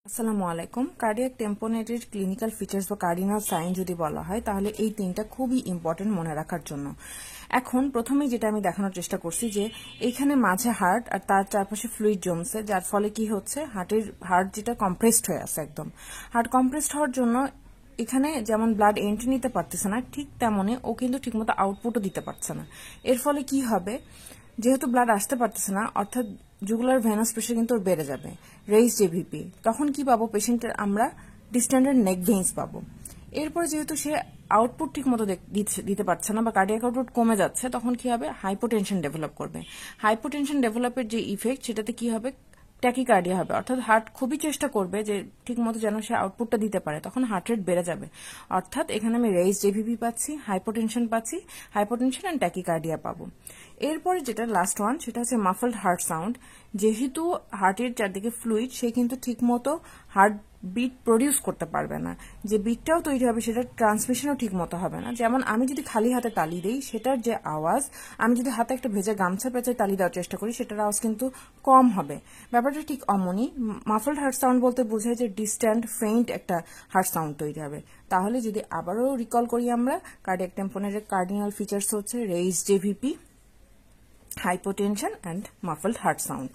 আসসালামু আলাইকুম। Cardiac টেম্পোনেটের clinical features বা কার্ডিনাল সাইন যদি বলা হয় তাহলে এই তিনটা খুবই ইম্পর্টেন্ট মনে রাখার জন্য। এখন প্রথমেই যেটা আমি দেখানোর চেষ্টা করছি যে এইখানে মাঝে হার্ট আর তার চারপাশে ফ্লুইড জমছে, যার ফলে কি হচ্ছে হার্ট যেটা কম্প্রেসড হয়ে আছে, একদম হার্ট কম্প্রেসড হওয়ার জন্য এখানে যেমন ব্লাড এন্ট্রি নিতে পারতেছে না, ঠিক তেমনি ও কিন্তু ঠিকমতো আউটপুটও দিতে পারছে না। এর ফলে কি হবে, যেহেতু ব্লাড আসতে পারতেছে না, অর্থাৎ জুগুলার ভেনাস প্রেশার কিন্তু ওর বেড়ে যাবে, রেইজ জেভিপি। তখন কি পাবো, পেশেন্টের আমরা ডিস্টেন্ডেড নেক ভেইনস পাবো। এরপর যেহেতু সে আউটপুট ঠিক মতো দিতে পারছে না বা কার্ডিয়াক আউটপুট কমে যাচ্ছে, তখন কি হবে, হাইপোটেনশন ডেভেলপ করবে। হাইপোটেনশন ডেভেলপের যে ইফেক্ট, সেটাতে কি হবে, ট্যাকিকার্ডিয়া হবে, অর্থাৎ হার্ট খুবই চেষ্টা করবে যে ঠিক মতো যেন সে আউটপুটটা দিতে পারে, তখন হার্ট রেট বেড়ে যাবে। অর্থাৎ এখানে আমি রেইজ জেভিপি পাচ্ছি, হাইপোটেনশন পাচ্ছি, হাইপোটেনশন অ্যান্ড ট্যাকিকার্ডিয়া পাবো। এরপরে যেটা লাস্ট ওয়ান, সেটা হচ্ছে মাফলড হার্ট সাউন্ড। যেহেতু হার্টের চারদিকে ফ্লুইড, সে কিন্তু ঠিক মতো হার্ট বিট প্রডিউস করতে পারবে না। যে বিটটাও তৈরি হবে, সেটার ট্রান্সমিশনও ঠিক মতো হবে না। যেমন আমি যদি খালি হাতে তালি দিই, সেটার যে আওয়াজ, আমি যদি হাতে একটা ভেজা গামছা পেঁচায় তালি দেওয়ার চেষ্টা করি, সেটার আওয়াজ কিন্তু কম হবে। ব্যাপারটা ঠিক অমনই। মাফলড হার্ট সাউন্ড বলতে বোঝায় যে ডিস্ট্যান্ট ফেইন্ট একটা হার্ট সাউন্ড তৈরি হবে। তাহলে যদি আবারও রিকল করি, আমরা কার্ডিয়াক টেম্পোনেটের কার্ডিনাল ফিচার্স হচ্ছে raise JVP, hypotension and muffled heart sound.